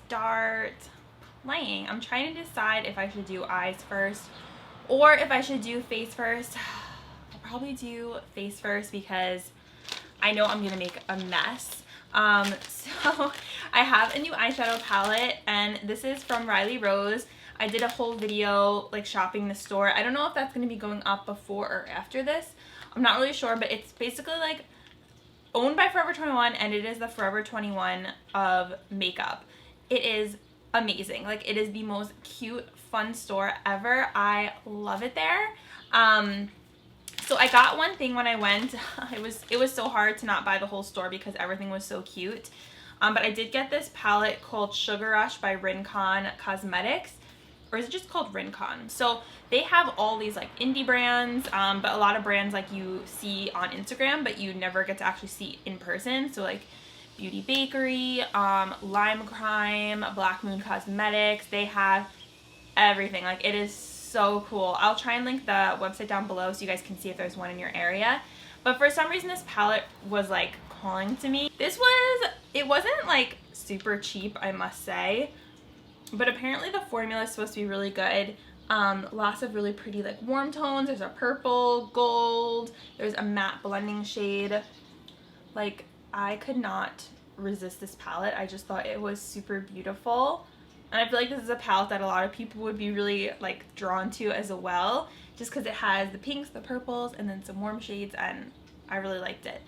start playing. I'm trying to decide if I should do eyes first or if I should do face first. I'll probably do face first because I know I'm gonna make a mess. So I have a new eyeshadow palette, and this is from Riley Rose. I did a whole video like shopping the store. I don't know if that's gonna be going up before or after this. I'm not really sure, but it's basically like owned by Forever 21, and it is the Forever 21 of makeup. It is amazing. Like, it is the most cute, fun store ever. I love it there. So I got one thing when I went. It was so hard to not buy the whole store because everything was so cute. But I did get this palette called Sugar Rush by RINCON Cosmetics. Or is it just called RINCON? So they have all these like indie brands, but a lot of brands like you see on Instagram, but you never get to actually see in person. So like Beauty Bakery, Lime Crime, Black Moon Cosmetics, they have everything. Like, it is so cool. I'll try and link the website down below so you guys can see if there's one in your area. But for some reason this palette was like calling to me. It wasn't like super cheap, I must say. But apparently the formula is supposed to be really good. Lots of really pretty like warm tones. There's a purple, gold, there's a matte blending shade. Like, I could not resist this palette. I just thought it was super beautiful. And I feel like this is a palette that a lot of people would be really like drawn to as well, just because it has the pinks, the purples, and then some warm shades, and I really liked it.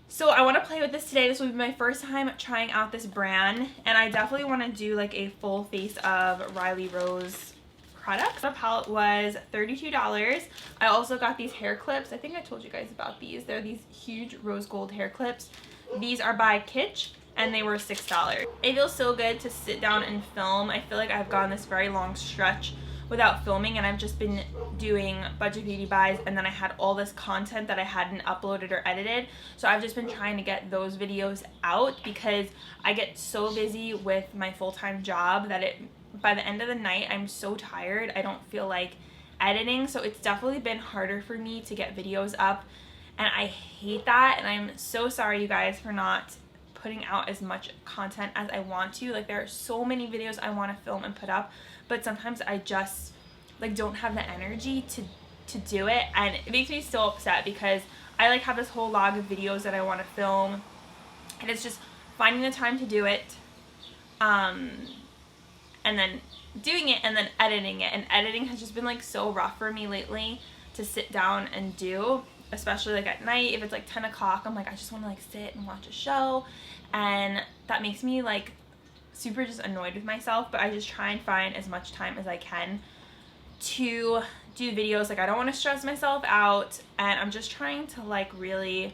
So I want to play with this today. This will be my first time trying out this brand, and I definitely want to do like a full face of Riley Rose products. The palette was $32. I also got these hair clips. I think I told you guys about these. They're these huge rose gold hair clips. These are by Kitsch, and they were $6. It feels so good to sit down and film. I feel like I've gone this very long stretch without filming, and I've just been doing budget beauty buys, and then I had all this content that I hadn't uploaded or edited, so I've just been trying to get those videos out because I get so busy with my full-time job that by the end of the night I'm so tired I don't feel like editing. So it's definitely been harder for me to get videos up, and I hate that, and I'm so sorry you guys for not putting out as much content as I want to. Like, there are so many videos I want to film and put up, but sometimes I just like don't have the energy to do it, and it makes me so upset because I like have this whole log of videos that I want to film, and it's just finding the time to do it, and then doing it, and then editing it. And editing has just been like so rough for me lately to sit down and do, especially like at night. If it's like 10 o'clock, I'm like, I just want to like sit and watch a show, and that makes me like super just annoyed with myself. But I just try and find as much time as I can to do videos. Like, I don't want to stress myself out, and I'm just trying to like really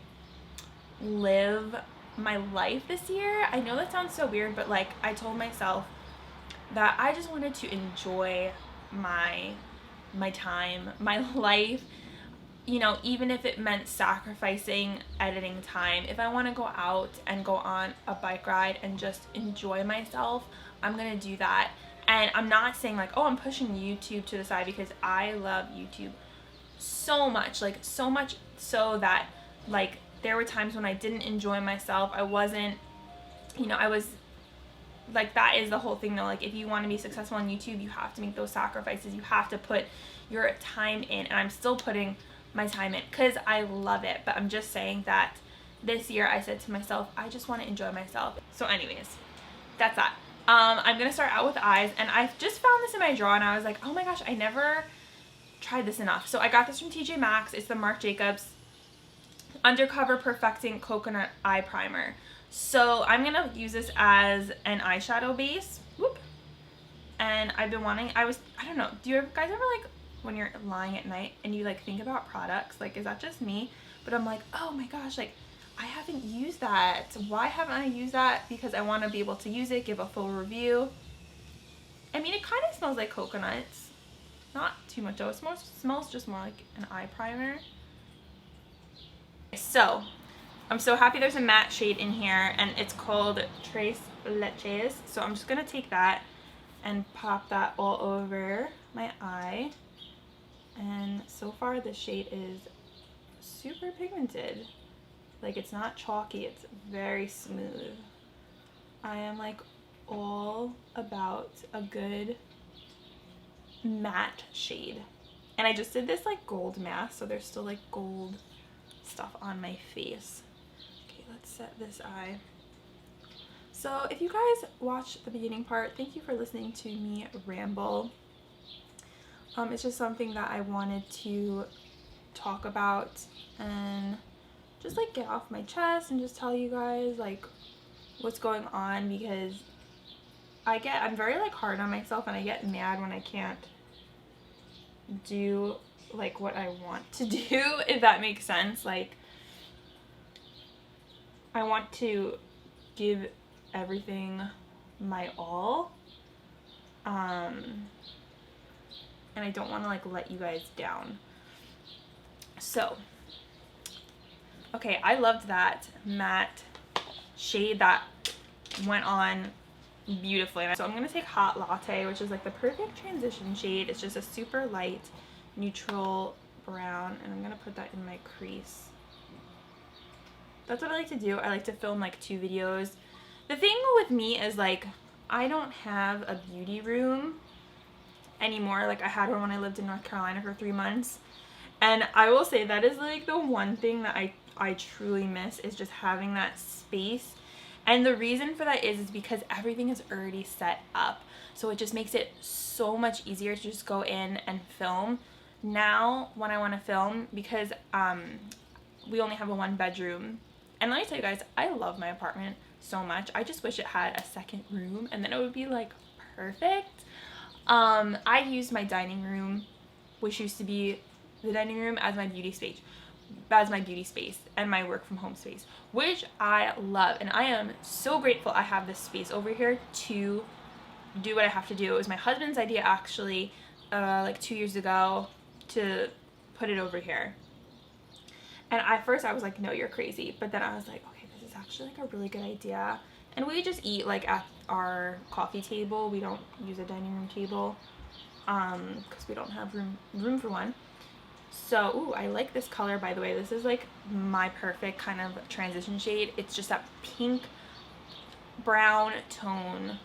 live my life this year. I know that sounds so weird, but like, I told myself that I just wanted to enjoy my time, my life, you know, even if it meant sacrificing editing time. If I want to go out and go on a bike ride and just enjoy myself, I'm gonna do that. And I'm not saying like, oh, I'm pushing YouTube to the side, because I love YouTube so much, like so much so that like there were times when I didn't enjoy myself. I wasn't, you know, I was like, that is the whole thing though. Like, if you want to be successful on YouTube, you have to make those sacrifices. You have to put your time in, and I'm still putting my time in because I love it. But I'm just saying that this year I said to myself, I just want to enjoy myself. So anyways, that's that. I'm gonna start out with eyes, and I just found this in my drawer, and I was like, oh my gosh, I never tried this enough. So I got this from TJ Maxx. It's the Marc Jacobs Undercover Perfecting Coconut Eye Primer. So I'm gonna use this as an eyeshadow base. Whoop. And I've been wanting, I don't know, do you guys ever like when you're lying at night and you like think about products, like, is that just me? But I'm like, oh my gosh, like, I haven't used that. Why haven't I used that? Because I want to be able to use it, give a full review. I mean, it kind of smells like coconuts. Not too much though. It smells just more like an eye primer. So, I'm so happy there's a matte shade in here, and it's called Tres Leches. So I'm just going to take that and pop that all over my eye. And so far the shade is super pigmented. Like, it's not chalky, it's very smooth. I am like all about a good matte shade. And I just did this like gold mask, so there's still like gold stuff on my face. Okay, let's set this eye. So if you guys watched the beginning part, thank you for listening to me ramble. It's just something that I wanted to talk about and just like get off my chest and just tell you guys like what's going on, because I'm very like hard on myself and I get mad when I can't do like what I want to do, if that makes sense. Like I want to give everything my all, and I don't want to like let you guys down. So okay, I loved that matte shade. That went on beautifully. So I'm gonna take Hot Latte, which is like the perfect transition shade. It's just a super light neutral brown, and I'm gonna put that in my crease. That's what I like to do. I like to film like 2 videos. The thing with me is like I don't have a beauty room anymore. Like I had one when I lived in North Carolina for 3 months, and I will say that is like the one thing that I truly miss, is just having that space. And the reason for that is because everything is already set up, so it just makes it so much easier to just go in and film. Now when I want to film, because we only have a 1-bedroom, and let me tell you guys, I love my apartment so much. I just wish it had a second room, and then it would be like perfect. I use my dining room, which used to be the dining room, as my beauty space, and my work from home space, which I love, and I am so grateful I have this space over here to do what I have to do. It was my husband's idea actually, like 2 years ago, to put it over here. And at first I was like, no, you're crazy, but then I was like, okay, this is actually like a really good idea. And we just eat like at our coffee table. We don't use a dining room table because we don't have room for one. So, ooh, I like this color, by the way. This is like my perfect kind of transition shade. It's just that pink brown tone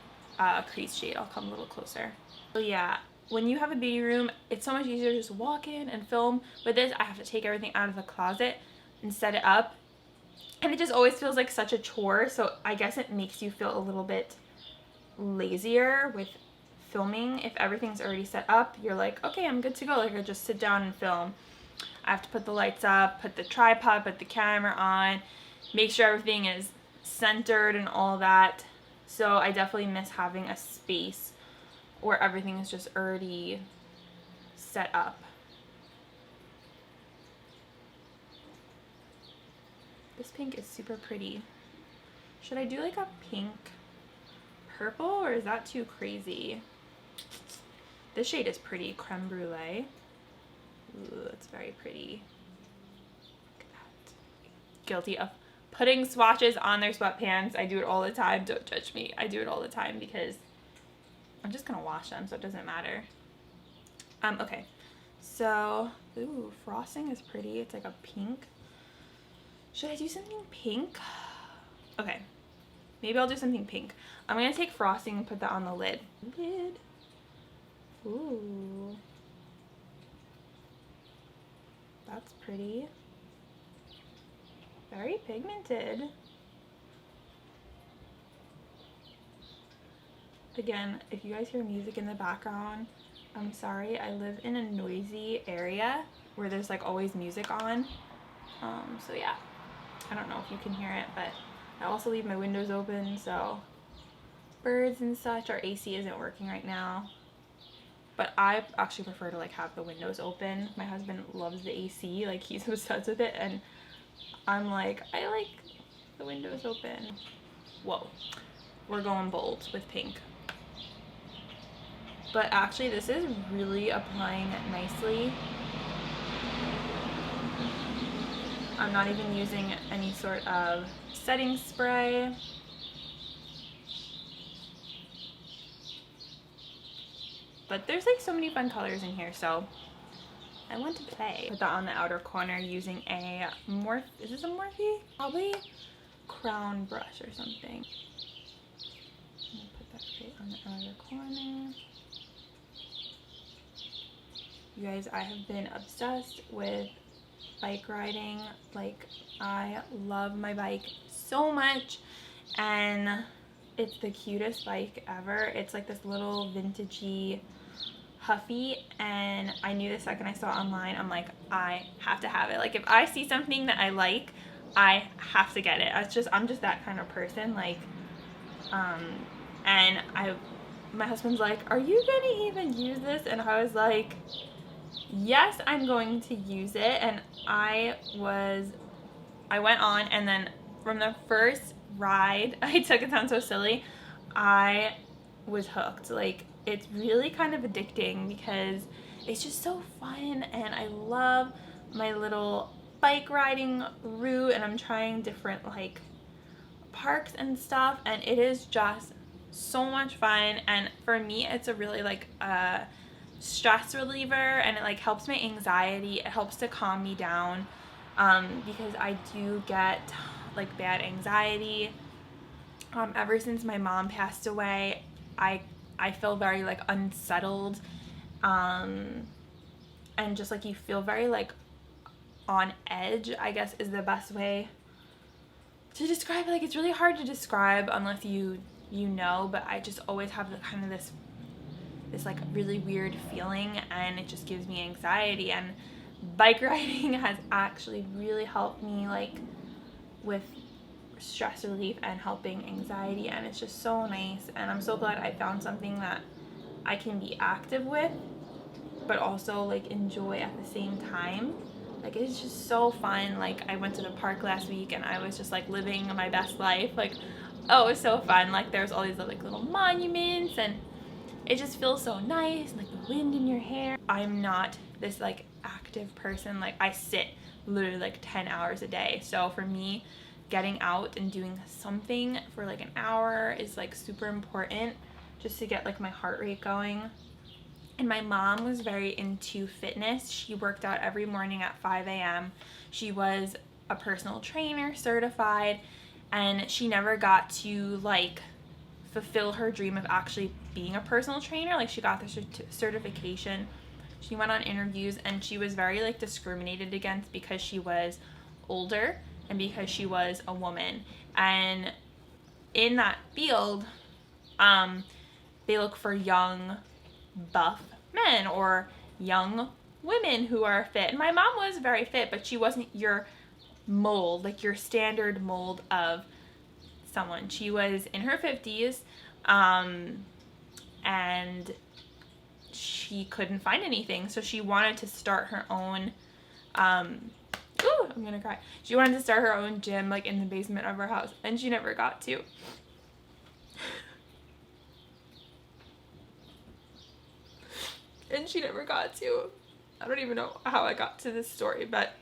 crease shade. I'll come a little closer. So yeah, when you have a beauty room, it's so much easier to just walk in and film. With this, I have to take everything out of the closet and set it up, and it just always feels like such a chore. So I guess it makes you feel a little bit lazier with filming. If everything's already set up, you're like, okay, I'm good to go. Like I just sit down and film. I have to put the lights up, put the tripod, put the camera on, make sure everything is centered and all that. So I definitely miss having a space where everything is just already set up. This pink is super pretty. Should I do like a pink purple, or is that too crazy? This shade is pretty, creme brulee. Ooh, it's very pretty. Look at that. Guilty of putting swatches on their sweatpants. I do it all the time. Don't judge me. I do it all the time because I'm just gonna wash them, so it doesn't matter. Okay. So, ooh, frosting is pretty. It's like a pink. Should I do something pink? Okay. Maybe I'll do something pink. I'm gonna take frosting and put that on the lid. Ooh. That's pretty. Very pigmented. Again, if you guys hear music in the background, I'm sorry. I live in a noisy area where there's like always music on. So yeah, I don't know if you can hear it, but I also leave my windows open, so birds and such. Our AC isn't working right now, but I actually prefer to like have the windows open. My husband loves the AC, like he's obsessed with it, and I'm like, I like the windows open. Whoa, we're going bold with pink. But actually this is really applying nicely. I'm not even using any sort of setting spray. But there's like so many fun colors in here, so I want to play. Put that on the outer corner using a is this a Morphe? Probably crown brush or something. Put other corner. You guys, I have been obsessed with bike riding. Like, I love my bike so much, and it's the cutest bike ever. It's like this little vintagey Huffy, and I knew the second I saw it online, I'm like, I have to have it. Like, if I see something that I like, I have to get it. I'm just that kind of person. Like, and my husband's like, are you gonna even use this? And I was like, yes, I'm going to use it. And I went on, and then from the first ride I took, it sounds so silly, I was hooked. Like, it's really kind of addicting because it's just so fun, and I love my little bike riding route, and I'm trying different like parks and stuff, and it is just so much fun. And for me, it's a really like stress reliever, and it like helps my anxiety. It helps to calm me down, because I do get like bad anxiety. Ever since my mom passed away, I feel very like unsettled, and just like you feel very like on edge, I guess is the best way to describe it. Like, it's really hard to describe unless you know, but I just always have the kind of this like really weird feeling, and it just gives me anxiety. And bike riding has actually really helped me like with stress relief and helping anxiety, and it's just so nice. And I'm so glad I found something that I can be active with but also like enjoy at the same time. Like, it's just so fun. Like, I went to the park last week, and I was just like living my best life. Like, oh, it was so fun. Like, there's all these like little monuments, and it just feels so nice, like the wind in your hair. I'm not this like active person. Like, I sit literally like 10 hours a day. So for me, getting out and doing something for like an hour is like super important, just to get like my heart rate going. And my mom was very into fitness. She worked out every morning at 5 a.m. She was a personal trainer, certified, and she never got to like fulfill her dream of actually being a personal trainer. Like, she got the certification. She went on interviews, and she was very like discriminated against because she was older and because she was a woman. And in that field, they look for young, buff men or young women who are fit. And my mom was very fit, but she wasn't your mold, like your standard mold of someone. She was in her 50s, and she couldn't find anything, so she wanted to start her own ooh, I'm gonna cry. She wanted to start her own gym like in the basement of her house, and she never got to. I don't even know how I got to this story, but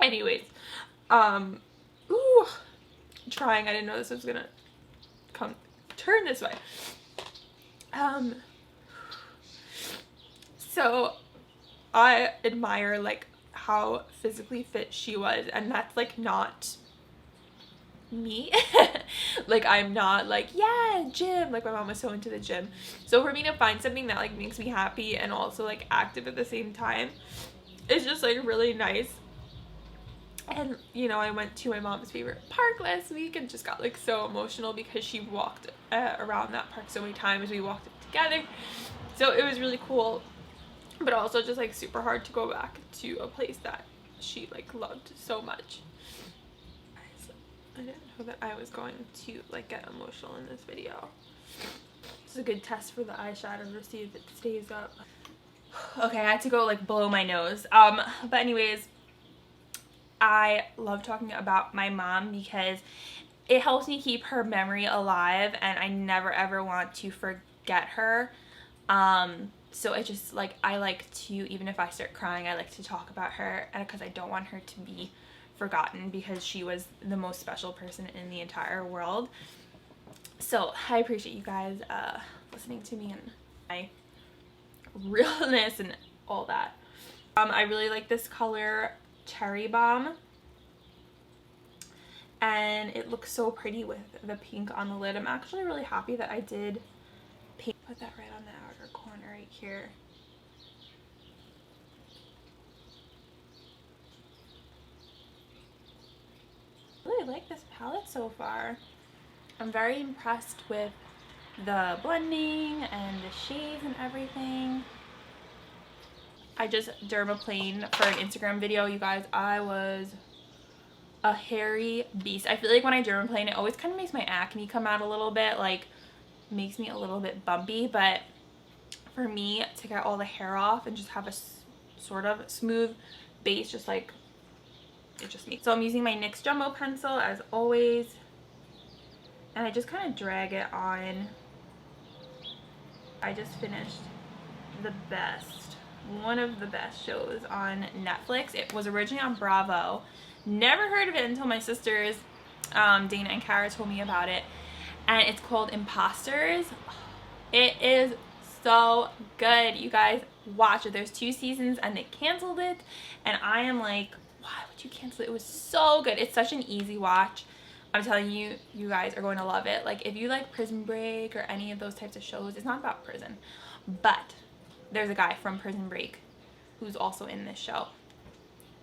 anyways, ooh, trying. I didn't know this was gonna turn this way. So I admire like how physically fit she was, and that's like not me. Like, I'm not like, yeah, gym. Like, my mom was so into the gym. So for me to find something that like makes me happy and also like active at the same time is just like really nice. And you know, I went to my mom's favorite park last week and just got like so emotional because she walked around that park so many times. We walked it together, so it was really cool, but also just like super hard to go back to a place that she like loved so much. I didn't know that I was going to like get emotional in this video. This is a good test for the eyeshadow to see if it stays up. Okay, I had to go like blow my nose. But anyways, I love talking about my mom because it helps me keep her memory alive, and I never ever want to forget her. So it just like, I like to, even if I start crying, I like to talk about her, because I don't want her to be forgotten, because she was the most special person in the entire world. So I appreciate you guys listening to me and my realness and all that. I really like this color, Cherry Bomb, and it looks so pretty with the pink on the lid. I'm actually really happy that I did pink. Put that right on the outer corner right here. I really like this palette so far. I'm very impressed with the blending and the shades and everything. I just dermaplaned for an Instagram video, you guys. I was a hairy beast. I feel like when I dermaplane, it always kind of makes my acne come out a little bit, like makes me a little bit bumpy. But for me to get all the hair off and just have a sort of smooth base, just like it just me. So I'm using my NYX Jumbo pencil as always, and I just kind of drag it on. I just finished one of the best shows on Netflix. It was originally on Bravo. Never heard of it until my sisters, Dana and Kara, told me about it. And it's called Imposters. It is so good. You guys, watch it. There's 2 seasons and they canceled it. And I am like, why would you cancel it? It was so good. It's such an easy watch. I'm telling you, you guys are going to love it. Like, if you like Prison Break or any of those types of shows, it's not about prison, but there's a guy from Prison Break who's also in this show.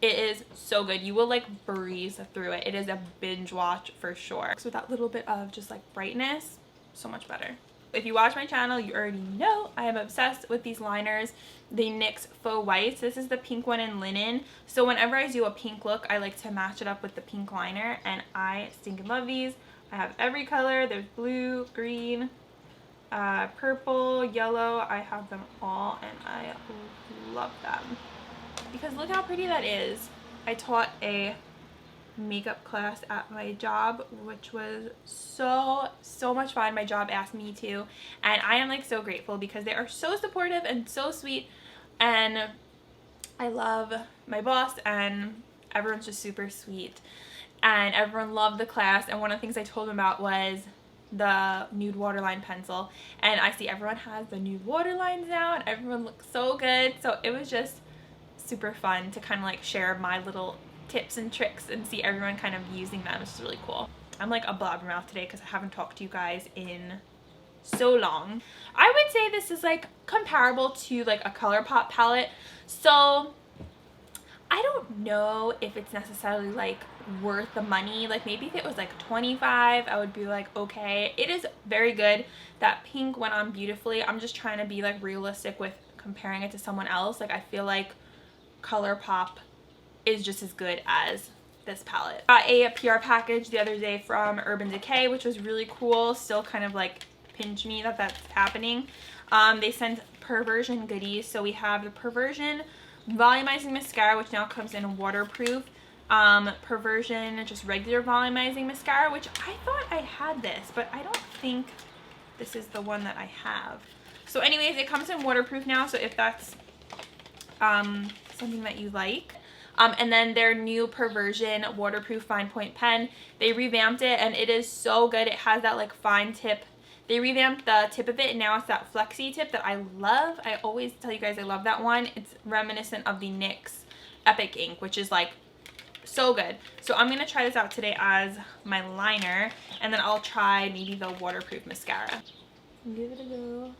It is so good. You will like breeze through it. It is a binge watch for sure. So with that little bit of just like brightness, so much better. If you watch my channel, you already know I am obsessed with these liners, the NYX Faux Whites. This is the pink one in linen. So whenever I do a pink look, I like to match it up with the pink liner, and I stinking love these. I have every color. There's blue, green, purple, yellow. I have them all, and I love them because look how pretty that is. I taught a makeup class at my job, which was so much fun. My job asked me to, and I am like so grateful because they are so supportive and so sweet, and I love my boss, and everyone's just super sweet, and everyone loved the class. And one of the things I told them about was the nude waterline pencil, and I see everyone has the nude waterlines now and everyone looks so good. So it was just super fun to kind of like share my little tips and tricks and see everyone kind of using them. It's just really cool. I'm like a blabbermouth today because I haven't talked to you guys in so long. I would say this is like comparable to like a ColourPop palette. So I don't know if it's necessarily like worth the money. Like maybe if it was like $25, I would be like, okay. It is very good. That pink went on beautifully. I'm just trying to be like realistic with comparing it to someone else. Like I feel like ColourPop is just as good as this palette. Got a PR package the other day from Urban Decay, which was really cool. Still kind of like pinch me that that's happening. They sent Perversion goodies. So we have the Perversion volumizing mascara, which now comes in waterproof. Perversion just regular volumizing mascara, which I thought I had this, but I don't think this is the one that I have. So anyways, it comes in waterproof now, so if that's something that you like. And then their new Perversion waterproof fine point pen, they revamped it and it is so good. It has that like fine tip. They revamped the tip of it and now it's that flexi tip that I love. I always tell you guys I love that one. It's reminiscent of the NYX Epic Ink, which is like so good. So I'm going to try this out today as my liner, and then I'll try maybe the waterproof mascara. Give it a go.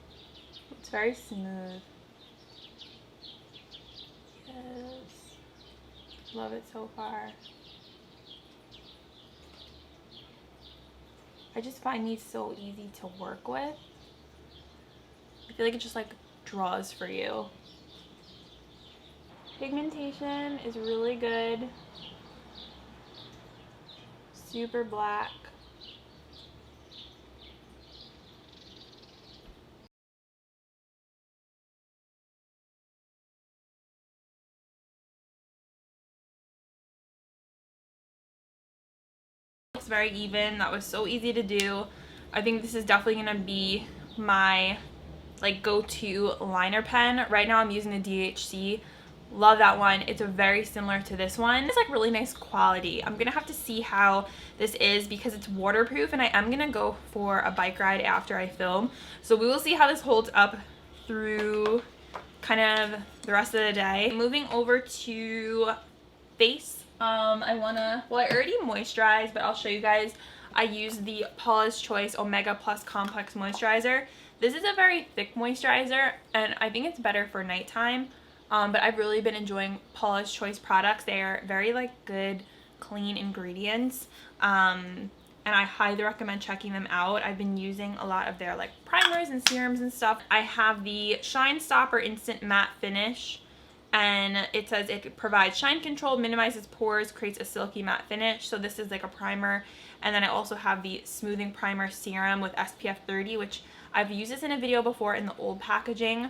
It's very smooth. Yes. Love it so far. I just find these so easy to work with. I feel like it just like draws for you. Pigmentation is really good. Super black. It's very even. That was so easy to do. I think this is definitely gonna be my like go-to liner pen. Right now I'm using the DHC. Love that one. It's very similar to this one. It's like really nice quality. I'm gonna have to see how this is because it's waterproof, and I am gonna go for a bike ride after I film, so we will see how this holds up through kind of the rest of the day. Moving over to face well, I already moisturized, but I'll show you guys. I use the Paula's Choice Omega Plus Complex Moisturizer. This is a very thick moisturizer, and I think it's better for nighttime. But I've really been enjoying Paula's Choice products. They are very like good, clean ingredients. And I highly recommend checking them out. I've been using a lot of their like primers and serums and stuff. I have the Shine Stopper Instant Matte Finish, and it says it provides shine control, minimizes pores, creates a silky matte finish. So this is like a primer. And then I also have the Smoothing Primer Serum with SPF 30, which I've used this in a video before in the old packaging.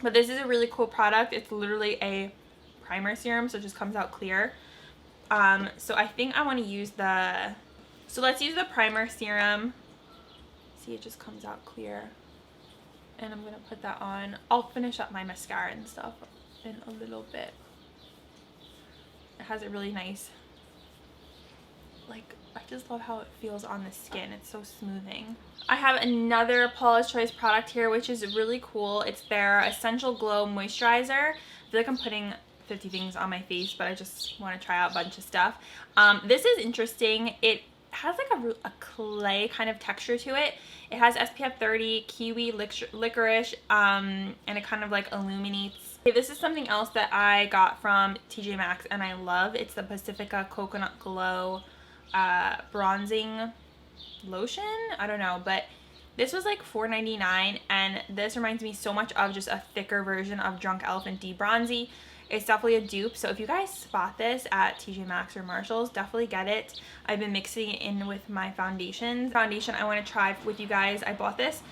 But this is a really cool product. It's literally a primer serum, so it just comes out clear. So I think I want to use so let's use the primer serum. See, it just comes out clear. And I'm going to put that on. I'll finish up my mascara and stuff in a little bit. It has a really nice, like, I just love how it feels on the skin. It's so smoothing. I have another Paula's Choice product here, which is really cool. It's their Essential Glow Moisturizer. I feel like I'm putting 50 things on my face, but I just want to try out a bunch of stuff. This is interesting. It has like a clay kind of texture to it. It has SPF 30, kiwi, licorice, and it kind of like illuminates. Okay, this is something else that I got from TJ Maxx and I love. It's the Pacifica Coconut Glow bronzing lotion. I don't know, but this was like $4.99, and this reminds me so much of just a thicker version of Drunk Elephant Bronzy. It's definitely a dupe, so if you guys spot this at TJ Maxx or Marshalls, definitely get it. I've been mixing it in with my foundation I want to try with you guys. I bought this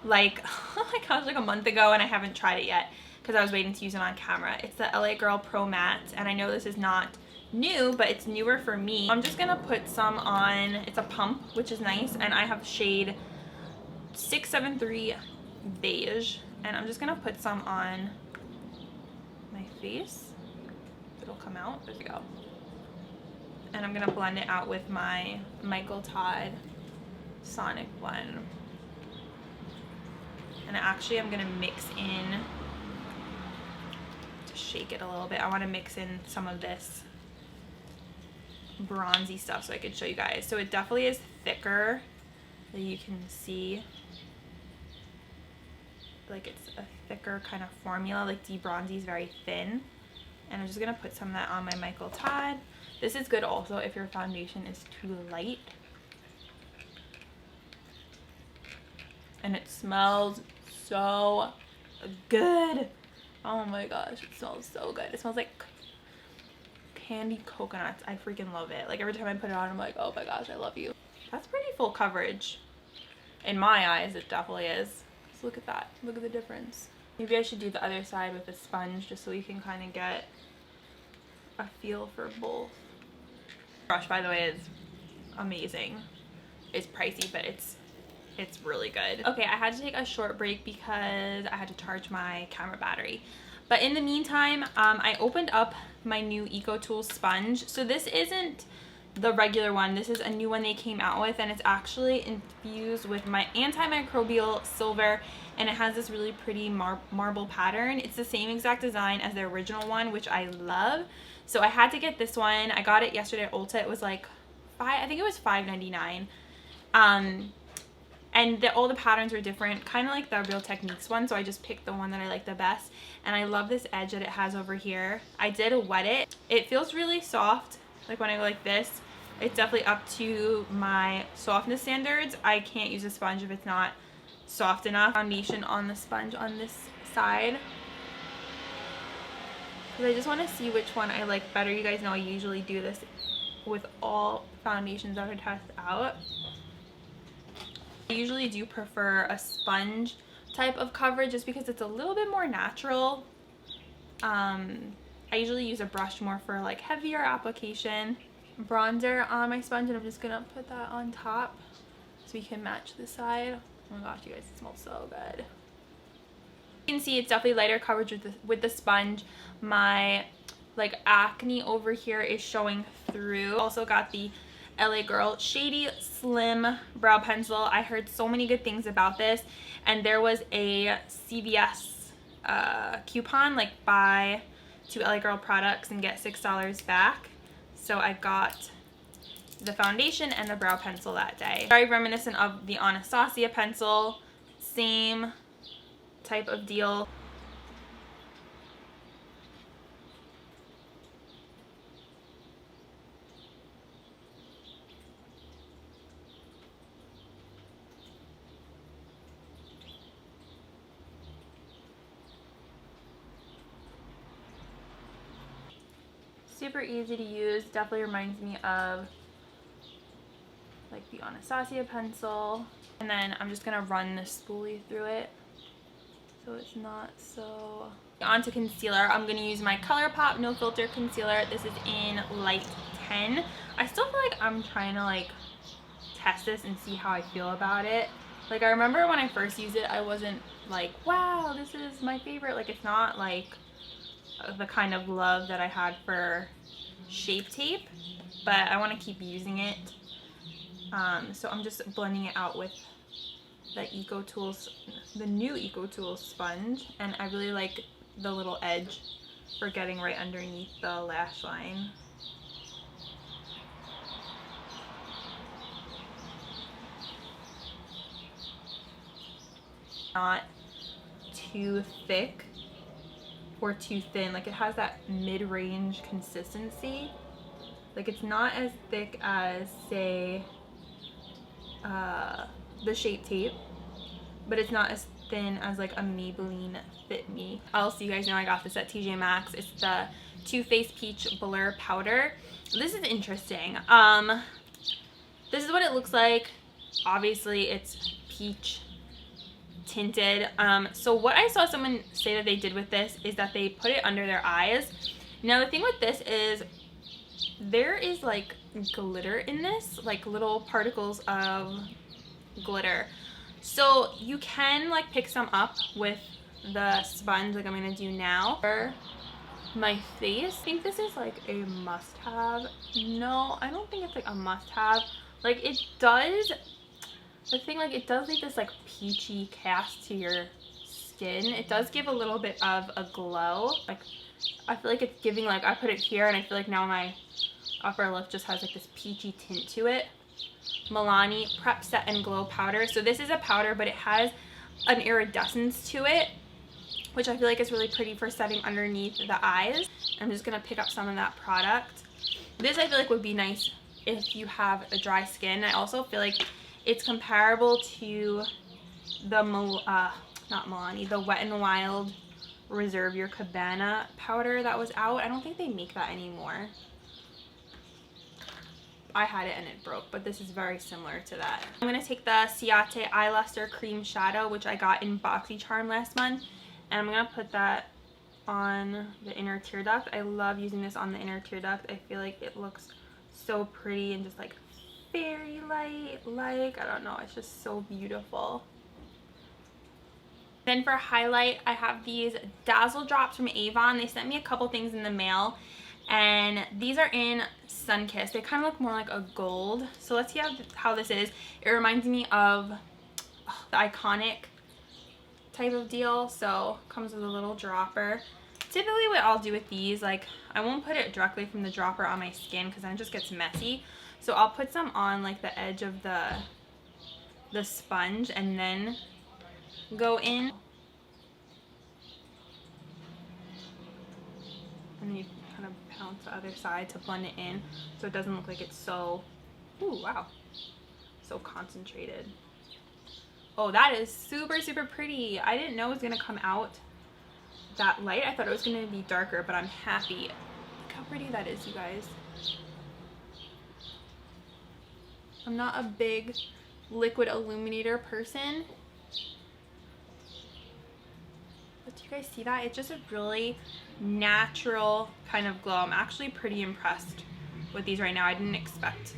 like, oh my gosh, like a month ago, and I haven't tried it yet because I was waiting to use it on camera. It's the LA Girl Pro Matte, and I know this is not new, but it's newer for me. I'm just gonna put some on. It's a pump, which is nice, and I have shade 673 Beige, and I'm just gonna put some on my face. It'll come out. There we go. And I'm gonna blend it out with my Michael Todd Sonic Blend. And actually I'm gonna mix in, to shake it a little bit, I wanna mix in some of this bronzy stuff so I could show you guys. So it definitely is thicker, that you can see. Like it's a thicker kind of formula. Like D-Bronzy is very thin. And I'm just gonna put some of that on my Michael Todd. This is good also if your foundation is too light. And it smells so good. Oh my gosh, it smells so good. It smells like candied coconuts. I freaking love it. Like every time I put it on, I'm like, oh my gosh, I love you. That's pretty full coverage. In my eyes, it definitely is. So look at that. Look at the difference. Maybe I should do the other side with a sponge just so you can kind of get a feel for both. Brush, by the way, is amazing. It's pricey, but it's really good. Okay, I had to take a short break because I had to charge my camera battery. But in the meantime, I opened up my new EcoTools sponge. So this isn't the regular one. This is a new one they came out with, and it's actually infused with my antimicrobial silver, and it has this really pretty marble pattern. It's the same exact design as the original one, which I love. So I had to get this one. I got it yesterday at Ulta. It was like I think it was $5.99. And all the patterns were different, kind of like the Real Techniques one, so I just picked the one that I like the best. And I love this edge that it has over here. I did wet it. It feels really soft, like when I go like this. It's definitely up to my softness standards. I can't use a sponge if it's not soft enough. Foundation on the sponge on this side. Because I just want to see which one I like better. You guys know I usually do this with all foundations that I test out. I usually do prefer a sponge type of coverage just because it's a little bit more natural. I usually use a brush more for like heavier application. Bronzer on my sponge, and I'm just gonna put that on top so we can match the side. Oh my gosh, you guys, it smells so good. You can see it's definitely lighter coverage with the sponge. My like acne over here is showing through. Also got the LA Girl Shady Slim Brow Pencil. I heard so many good things about this, and there was a CVS coupon, like buy 2 LA Girl products and get $6 back. So I got the foundation and the brow pencil that day. Very reminiscent of the Anastasia pencil. Same type of deal. Super easy to use. Definitely reminds me of like the Anastasia pencil. And then I'm just gonna run the spoolie through it so it's not so... Onto concealer. I'm gonna use my ColourPop No Filter concealer. This is in light 10. I still feel like I'm trying to like test this and see how I feel about it. Like I remember when I first used it, I wasn't like, wow, this is my favorite. Like it's not like the kind of love that I had for Shape Tape, but I want to keep using it. So I'm just blending it out with the the new EcoTools sponge, and I really like the little edge for getting right underneath the lash line. Not too thick or too thin. Like it has that mid-range consistency. Like it's not as thick as say the Shape Tape, but it's not as thin as like a Maybelline Fit Me. Also, you guys know I got this at TJ Maxx. It's the Too Faced Peach Blur Powder. This is interesting. This is what it looks like. Obviously it's peach tinted. So what I saw someone say that they did with this is that they put it under their eyes. Now the thing with this is there is like glitter in this, like little particles of glitter. So you can like pick some up with the sponge like I'm gonna do now. For my face, I think this is like a must-have. No, I don't think it's like a must-have. Like it does, the thing like it does leave this like peachy cast to your skin. It does give a little bit of a glow. Like I feel like it's giving, like I put it here and I feel like now my upper lip just has like this peachy tint to it. Milani Prep Set and Glow Powder. So this is a powder, but it has an iridescence to it, which I feel like is really pretty for setting underneath the eyes. I'm just gonna pick up some of that product. This I feel like would be nice if you have a dry skin. I also feel like it's comparable to the not Milani, the Wet n Wild Reserve Your Cabana powder that was out. I don't think they make that anymore. I had it and it broke, but this is very similar to that. I'm going to take the Ciate Eye Luster Cream Shadow, which I got in BoxyCharm last month, and I'm going to put that on the inner tear duct. I love using this on the inner tear duct. I feel like it looks so pretty and just like fairy light, like, I don't know, it's just so beautiful. Then for highlight, I have these Dazzle drops from Avon. They sent me a couple things in the mail, and these are in Sunkissed. They kind of look more like a gold. So let's see how this is. It reminds me of the Iconic type of deal. So comes with a little dropper. Typically what I'll do with these, like I won't put it directly from the dropper on my skin because then it just gets messy. So I'll put some on like the edge of the sponge and then go in. And you kind of pounce the other side to blend it in so it doesn't look like it's so, ooh, wow, so concentrated. Oh, that is super, super pretty. I didn't know it was going to come out that light. I thought it was going to be darker, but I'm happy. Look how pretty that is, you guys. I'm not a big liquid illuminator person, but do you guys see that? It's just a really natural kind of glow. I'm actually pretty impressed with these right now. I didn't expect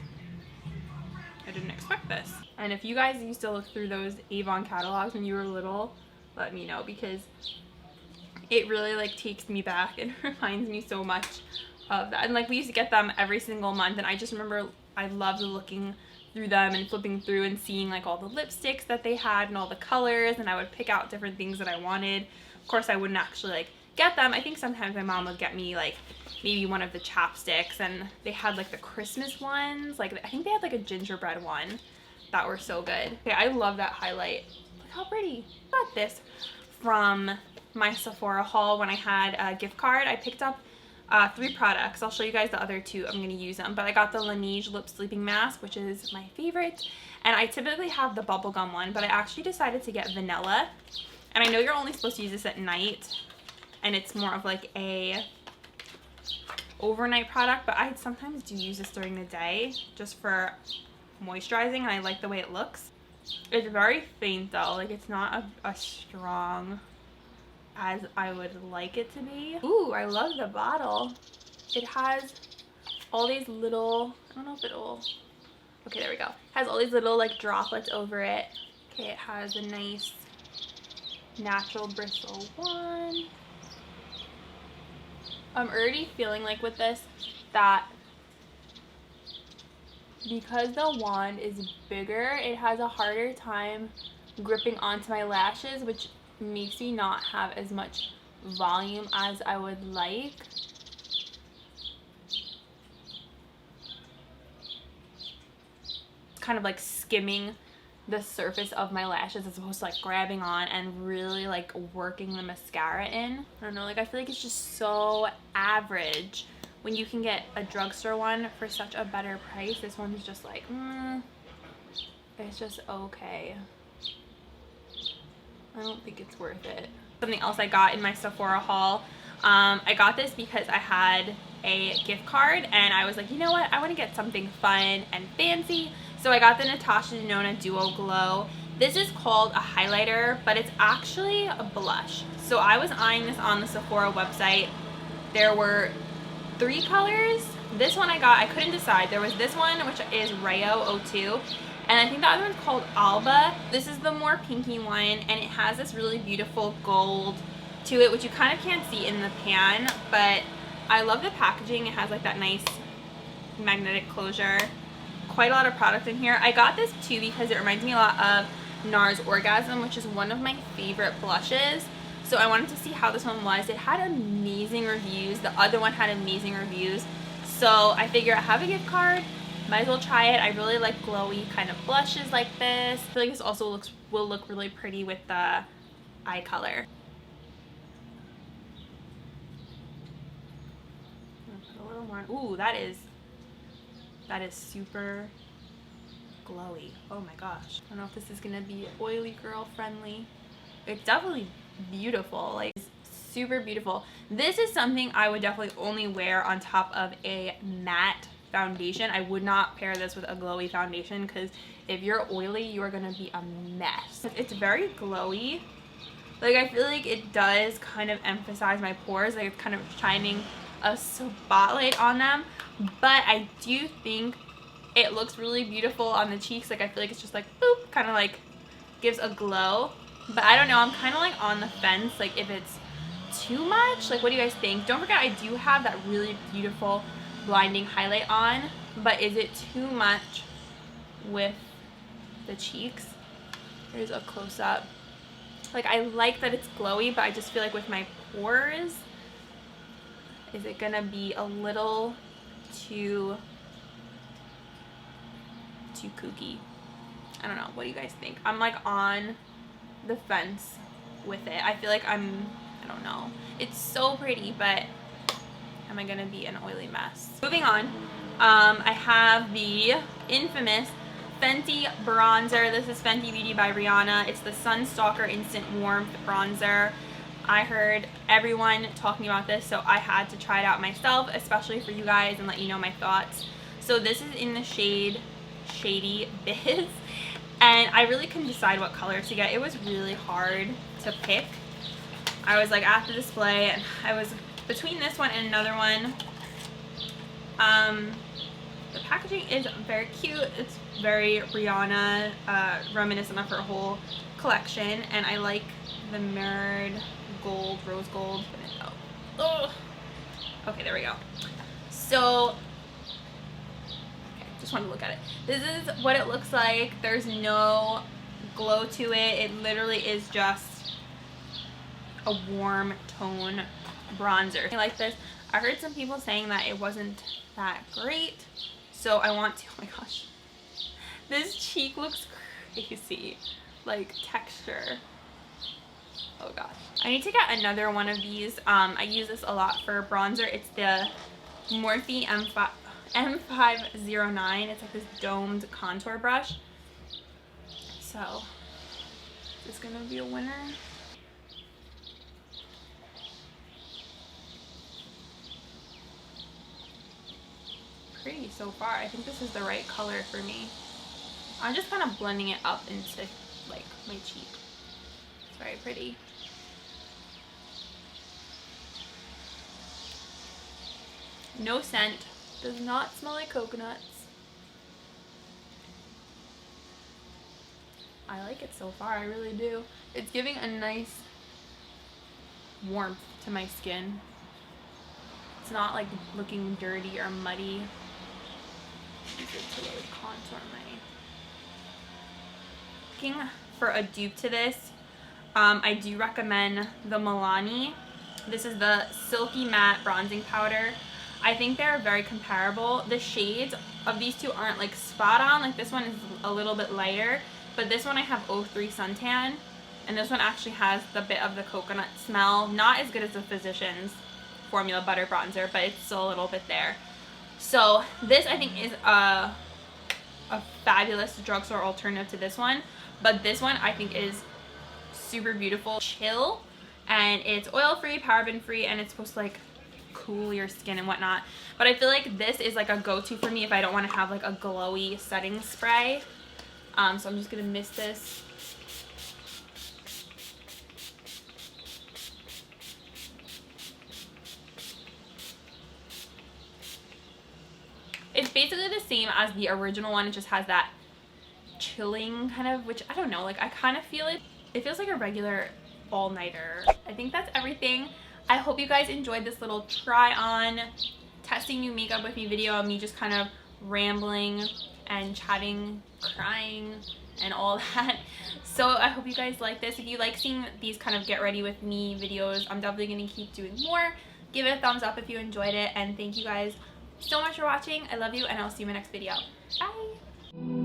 this. And if you guys used to look through those Avon catalogs when you were little, let me know, because it really like takes me back and reminds me so much of that. And like we used to get them every single month, and I just remember I loved looking through them and flipping through and seeing like all the lipsticks that they had and all the colors, and I would pick out different things that I wanted. Of course I wouldn't actually like get them. I think sometimes my mom would get me like maybe one of the chapsticks, and they had like the Christmas ones. Like I think they had like a gingerbread one that were so good. Okay, I love that highlight. Look how pretty. I got this from my Sephora haul when I had a gift card. I picked up 3 products. I'll show you guys the other 2. I'm going to use them. But I got the Lineage lip sleeping mask, which is my favorite. And I typically have the bubblegum one, but I actually decided to get vanilla. And I know you're only supposed to use this at night, and it's more of like a overnight product, but I sometimes do use this during the day just for moisturizing, and I like the way it looks. It's very faint though, like it's not a strong as I would like it to be. Ooh, I love the bottle. It has all these little, I don't know if it'll, okay, there we go. It has all these little like droplets over it. Okay, it has a nice natural bristle one. I'm already feeling like with this that because the wand is bigger, it has a harder time gripping onto my lashes, which makes me not have as much volume as I would like. Kind of like skimming the surface of my lashes as opposed to like grabbing on and really like working the mascara in. I don't know, like I feel like it's just so average when you can get a drugstore one for such a better price. This one's just like, it's just okay. I don't think it's worth it. Something else I got in my Sephora haul, I got this because I had a gift card and I was like, you know what, I want to get something fun and fancy. So I got the Natasha Denona Duo Glow. This is called a highlighter, but it's actually a blush. So I was eyeing this on the Sephora website. There were 3 colors. This one I got, I couldn't decide. There was this one, which is Rayo 02. And I think the other one's called Alba. This is the more pinky one, and it has this really beautiful gold to it, which you kind of can't see in the pan, but I love the packaging. It has like that nice magnetic closure. Quite a lot of product in here. I got this too because it reminds me a lot of NARS Orgasm, which is one of my favorite blushes. So I wanted to see how this one was. It had amazing reviews. The other one had amazing reviews. So I figure I have a gift card, might as well try it. I really like glowy kind of blushes like this. I feel like this also will look really pretty with the eye color. Put a little more. Ooh, that is super glowy. Oh my gosh. I don't know if this is gonna be oily girl friendly. It's definitely beautiful, like it's super beautiful. This is something I would definitely only wear on top of a matte foundation. I would not pair this with a glowy foundation because if you're oily, you are gonna be a mess. It's very glowy. Like I feel like it does kind of emphasize my pores, like it's kind of shining a spotlight on them, but I do think it looks really beautiful on the cheeks. Like I feel like it's just like boop, kind of like gives a glow. But I don't know, I'm kind of like on the fence, like if it's too much. Like what do you guys think? Don't forget I do have that really beautiful blinding highlight on, but is it too much with the cheeks? Here's a close-up. Like I like that it's glowy, but I just feel like with my pores, is it gonna be a little too kooky? I don't know. What do you guys think? I'm like on the fence with it. I feel like I don't know. It's so pretty, but am I gonna be an oily mess? Moving on, I have the infamous Venti bronzer. This is Fenty Beauty by Rihanna. It's the Sunstalker Instant Warmth Bronzer. I heard everyone talking about this, so I had to try it out myself, especially for you guys, and let you know my thoughts. So this is in the shade Shady Biz, and I really couldn't decide what color to get. It was really hard to pick. I was like at the display, and I was between this one and another one. The packaging is very cute. It's very Rihanna, reminiscent of her whole collection, and I like the mirrored gold, rose gold. Oh. Okay, there we go. So, okay, just wanted to look at it. This is what it looks like. There's no glow to it. It literally is just a warm tone bronzer. I like this. I heard some people saying that it wasn't that great, so I want to. Oh my gosh, this cheek looks crazy, like texture. Oh god, I need to get another one of these. I use this a lot for bronzer. It's the Morphe M509. It's like this domed contour brush. So is this gonna be a winner? Pretty so far. I think this is the right color for me. I'm just kind of blending it up into like my cheek. It's very pretty. No scent. Does not smell like coconuts. I like it so far. I really do. It's giving a nice warmth to my skin. It's not like looking dirty or muddy. Use it to really contour my. Looking for a dupe to this, I do recommend the Milani. This is the Silky Matte Bronzing Powder. I think they're very comparable. The shades of these two aren't like spot on. Like this one is a little bit lighter, but this one I have 03 Suntan, and this one actually has the bit of the coconut smell. Not as good as the Physicians Formula Butter Bronzer, but it's still a little bit there. So this I think is a fabulous drugstore alternative to this one, but this one I think is super beautiful, chill, and it's oil free, paraben free, and it's supposed to like cool your skin and whatnot. But I feel like this is like a go-to for me if I don't want to have like a glowy setting spray. So I'm just gonna mist this. It's basically the same as the original one. It just has that chilling kind of, which I don't know, like I kind of feel it. It feels like a regular all-nighter. I think that's everything. I hope you guys enjoyed this little try on testing new makeup with me video of me just kind of rambling and chatting, crying, and all that. So I hope you guys like this. If you like seeing these kind of get ready with me videos, I'm definitely going to keep doing more. Give it a thumbs up if you enjoyed it, and thank you guys so much for watching. I love you, and I'll see you in my next video. Bye!